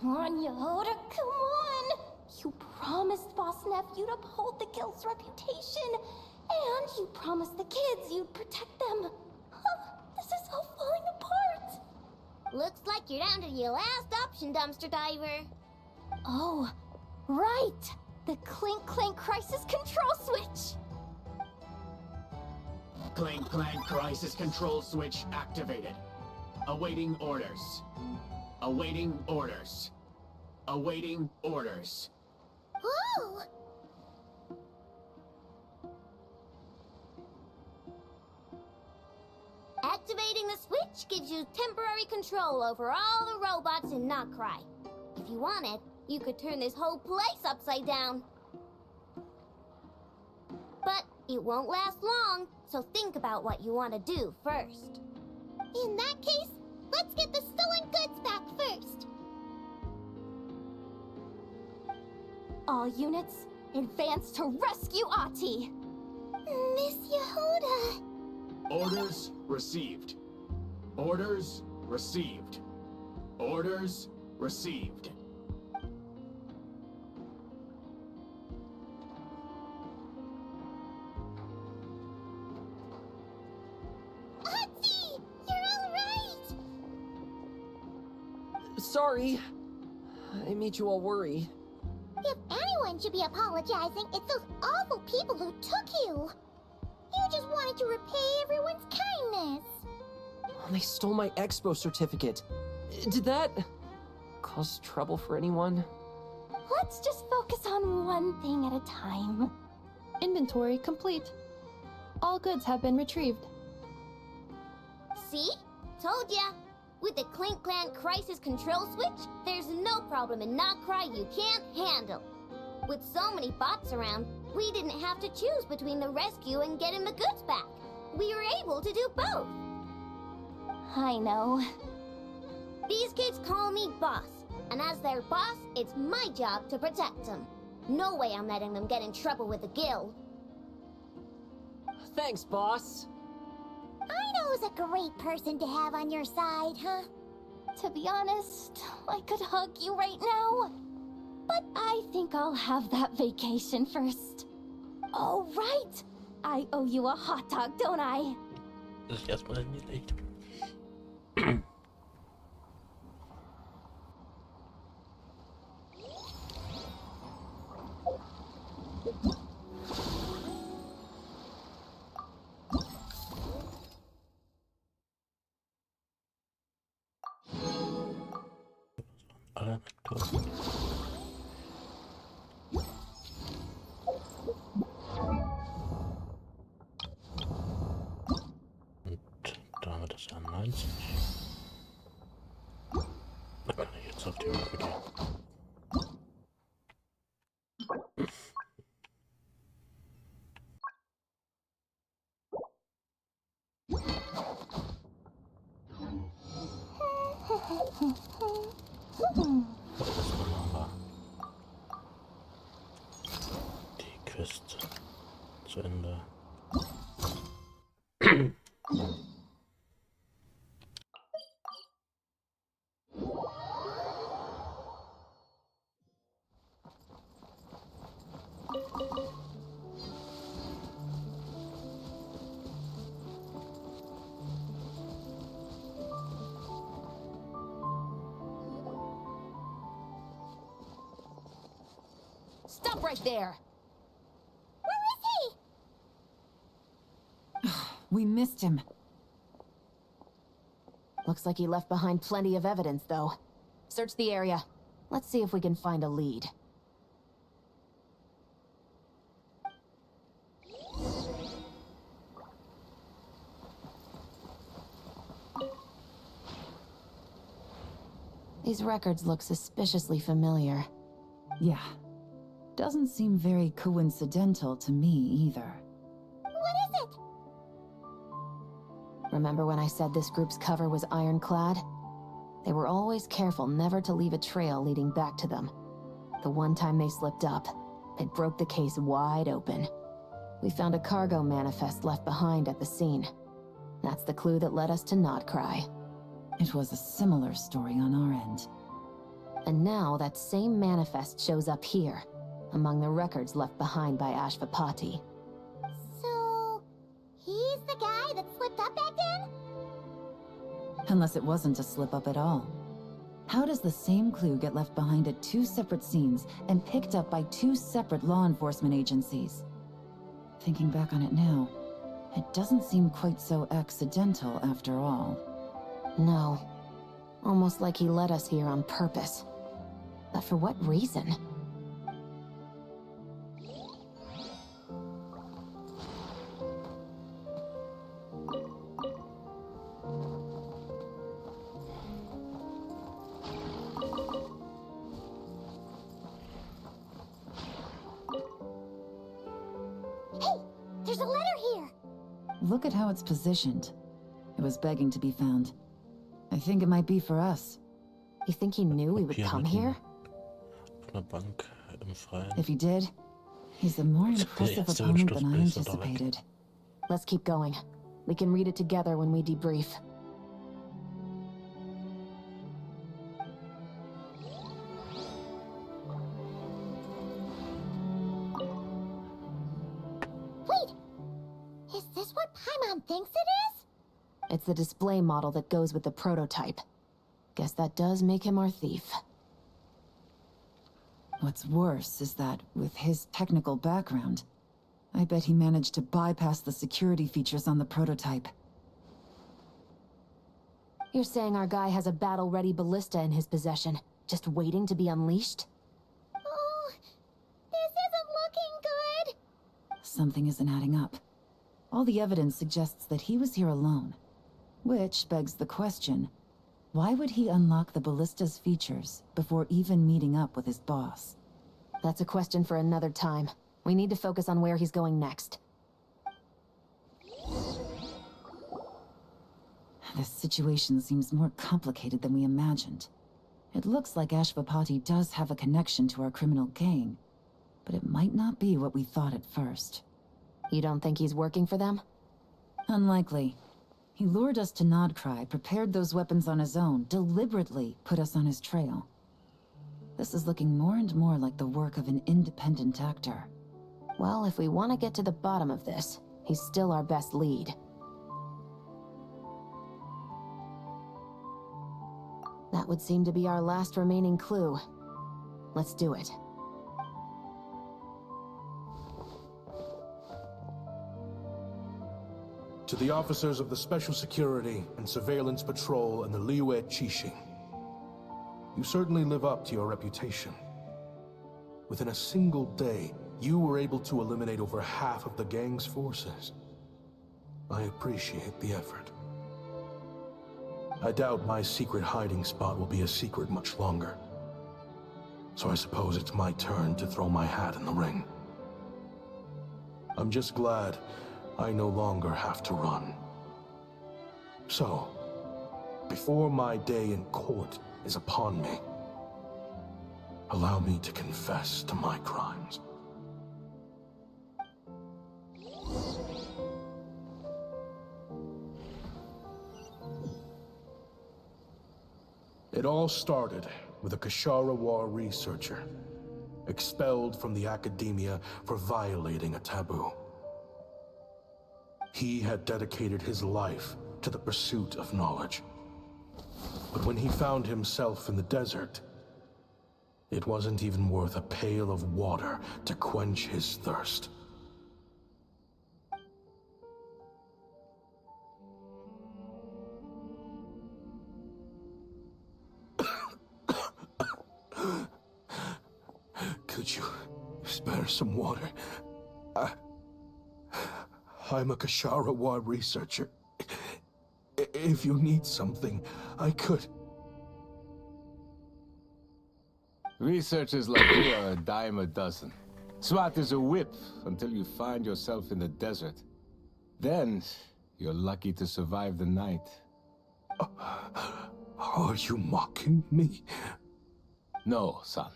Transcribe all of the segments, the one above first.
Come on, Yehoda, come on! You promised Boss Nephew to uphold the guild's reputation, and you promised the kids you'd protect them. This is all falling apart! Looks like you're down to your last option, dumpster diver. Oh, right! The Clink Clank Crisis Control Switch! Clank Clank Crisis Control Switch activated. Awaiting orders. Awaiting orders. Awaiting orders. Ooh! Activating the switch gives you temporary control over all the robots in Notcry. If you wanted, you could turn this whole place upside down. But it won't last long, so think about what you want to do first. In that case, let's get the stolen goods back first. All units, advance to rescue Ahti! Miss Yehoda. Orders received. Orders received. Orders received. Ahti! You're all right! Sorry. I made you all worry. If anyone should be apologizing, it's those awful people who took you. You just wanted to repay everyone's kindness. They stole my expo certificate. Did that cause trouble for anyone? Let's just focus on one thing at a time. Inventory complete. All goods have been retrieved. See? Told ya. With the Clink Clank Crisis Control Switch, there's no problem in Notcry you can't handle. With so many bots around, we didn't have to choose between the rescue and getting the goods back. We were able to do both. I know. These kids call me boss, and as their boss, it's my job to protect them. No way I'm letting them get in trouble with the guild. Thanks, boss. Ino's a great person to have on your side, huh? To be honest, I could hug you right now. But I think I'll have that vacation first. Oh, right! I owe you a hot dog, don't I? Das ist erstmal nicht. Alle wegtun. Und da haben wir das ja 90. Da kann ich jetzt auf die Höhe gehen. Erstmal machen wir die Quest zu Ende. Stop right there! Where is he? We missed him. Looks like he left behind plenty of evidence, though. Search the area. Let's see if we can find a lead. These records look suspiciously familiar. Yeah. Doesn't seem very coincidental to me either. What is it? Remember when I said this group's cover was ironclad? They were always careful never to leave a trail leading back to them. The one time they slipped up, it broke the case wide open. We found a cargo manifest left behind at the scene. That's the clue that led us to Notcry. It was a similar story on our end. And now that same manifest shows up here, among the records left behind by Ashvapati. So, he's the guy that slipped up back then? Unless it wasn't a slip-up at all. How does the same clue get left behind at 2 separate scenes and picked up by 2 separate law enforcement agencies? Thinking back on it now, it doesn't seem quite so accidental after all. No. Almost like he led us here on purpose. But for what reason? Hey, there's a letter here. Look at how it's positioned. It was begging to be found. I think it might be for us. You think he knew we would come here? Auf einer Bank im Freien. If he did, he's a more impressive erste opponent than I Stoßbild ist da weg. anticipated. Let's keep going. We can read it together when we debrief. Wait! Is this what Paimon thinks it is? It's the display model that goes with the prototype. Guess that does make him our thief. What's worse is that, with his technical background, I bet he managed to bypass the security features on the prototype. You're saying our guy has a battle-ready ballista in his possession, just waiting to be unleashed? Oh, this isn't looking good. Something isn't adding up. All the evidence suggests that he was here alone. Which begs the question, why would he unlock the ballista's features before even meeting up with his boss? That's a question for another time. We need to focus on where he's going next. This situation seems more complicated than we imagined. It looks like Ashvapati does have a connection to our criminal gang, but it might not be what we thought at first. You don't think he's working for them? Unlikely. He lured us to Nodcry, prepared those weapons on his own, deliberately put us on his trail. This is looking more and more like the work of an independent actor. Well, if we want to get to the bottom of this, he's still our best lead. That would seem to be our last remaining clue. Let's do it. To the officers of the Special Security and Surveillance Patrol and the Liyue Qixing, you certainly live up to your reputation. Within a single day, you were able to eliminate over half of the gang's forces. I appreciate the effort. I doubt my secret hiding spot will be a secret much longer. So I suppose it's my turn to throw my hat in the ring. I'm just glad I no longer have to run. So, before my day in court is upon me, allow me to confess to my crimes. It all started with a Kashara War researcher, expelled from the academia for violating a taboo. He had dedicated his life to the pursuit of knowledge. But when he found himself in the desert, it wasn't even worth a pail of water to quench his thirst. Could you spare some water? I'm a Kashara War researcher. If you need something, I could. Researchers like you are a dime a dozen. Smart as a whip until you find yourself in the desert. Then, you're lucky to survive the night. Are you mocking me? No, son.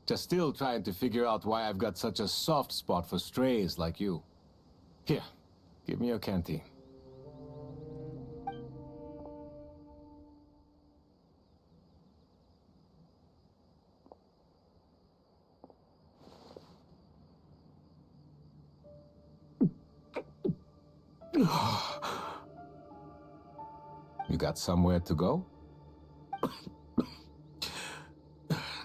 Just still trying to figure out why I've got such a soft spot for strays like you. Here, give me your canteen. You got somewhere to go?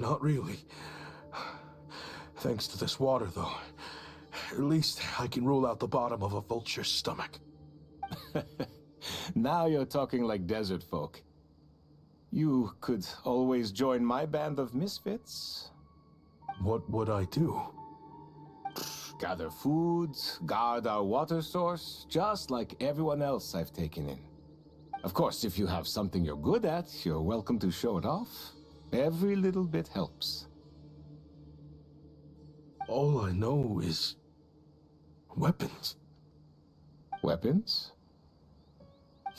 Not really. Thanks to this water, though. At least I can rule out the bottom of a vulture's stomach. Now you're talking like desert folk. You could always join my band of misfits. What would I do? Gather food, guard our water source, just like everyone else I've taken in. Of course, if you have something you're good at, you're welcome to show it off. Every little bit helps. All I know is weapons. Weapons?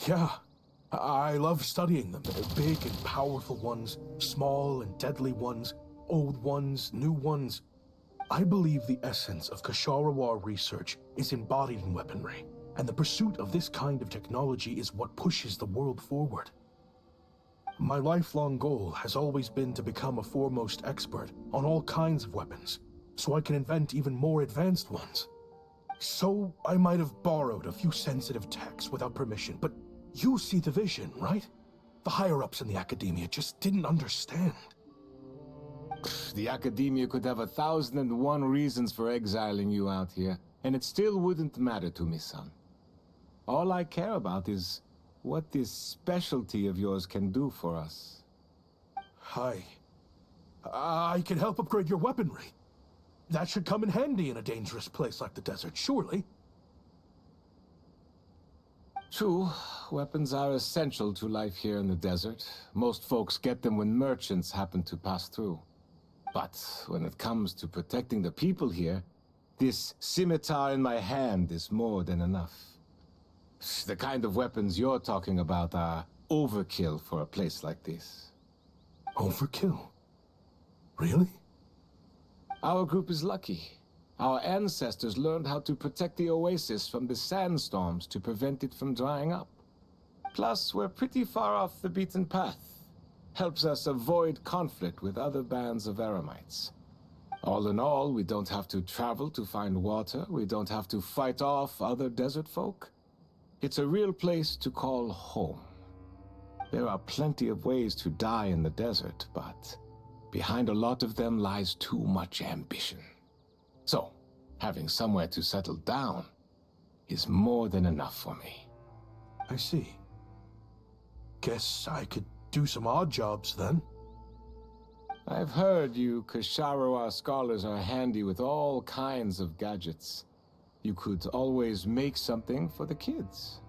Yeah, I love studying them. Big and powerful ones, small and deadly ones, old ones, new ones. I believe the essence of Kshatriya research is embodied in weaponry, and the pursuit of this kind of technology is what pushes the world forward. My lifelong goal has always been to become a foremost expert on all kinds of weapons, so I can invent even more advanced ones. So I might have borrowed a few sensitive techs without permission, but you see the vision, right? The higher-ups in the academia just didn't understand. The academia could have 1,001 reasons for exiling you out here, and it still wouldn't matter to me, son. All I care about is what this specialty of yours can do for us. I can help upgrade your weaponry. That should come in handy in a dangerous place like the desert, surely. True, weapons are essential to life here in the desert. Most folks get them when merchants happen to pass through. But when it comes to protecting the people here, this scimitar in my hand is more than enough. The kind of weapons you're talking about are overkill for a place like this. Overkill? Really? Our group is lucky. Our ancestors learned how to protect the oasis from the sandstorms to prevent it from drying up. Plus, we're pretty far off the beaten path. Helps us avoid conflict with other bands of Eremites. All in all, we don't have to travel to find water. We don't have to fight off other desert folk. It's a real place to call home. There are plenty of ways to die in the desert, but behind a lot of them lies too much ambition. So, having somewhere to settle down is more than enough for me. I see. Guess I could do some odd jobs then. I've heard you Kshatriya scholars are handy with all kinds of gadgets. You could always make something for the kids.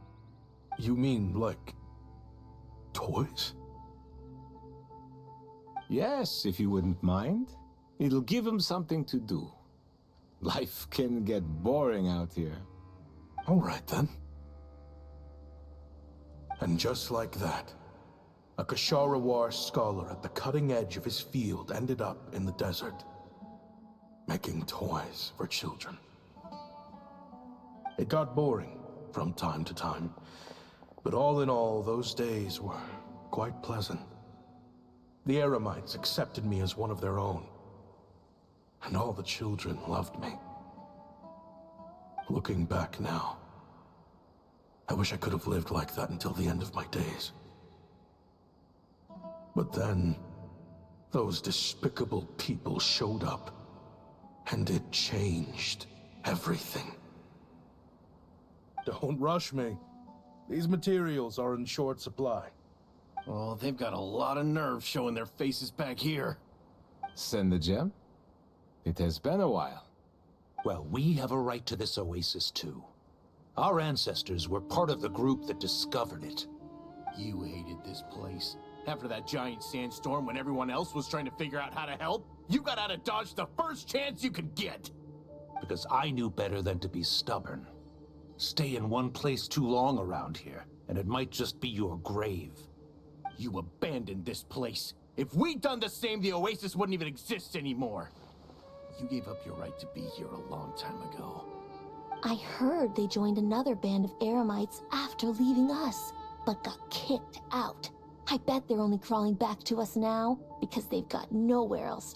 You mean, like, toys? Yes, if you wouldn't mind. It'll give them something to do. Life can get boring out here. All right, then. And just like that, a Kshatriya scholar at the cutting edge of his field ended up in the desert, making toys for children. It got boring from time to time, but all in all, those days were quite pleasant. The Eremites accepted me as one of their own, and all the children loved me. Looking back now, I wish I could have lived like that until the end of my days. But then, those despicable people showed up, and it changed everything. Don't rush me. These materials are in short supply. Oh, they've got a lot of nerve showing their faces back here. Send the gem? It has been a while. Well, we have a right to this oasis too. Our ancestors were part of the group that discovered it. You hated this place. After that giant sandstorm when everyone else was trying to figure out how to help, you got out of Dodge the first chance you could get. Because I knew better than to be stubborn. Stay in one place too long around here, and it might just be your grave. You abandoned this place. If we'd done the same, the oasis wouldn't even exist anymore. You gave up your right to be here a long time ago. I heard they joined another band of Eremites after leaving us, but got kicked out. I bet they're only crawling back to us now because they've got nowhere else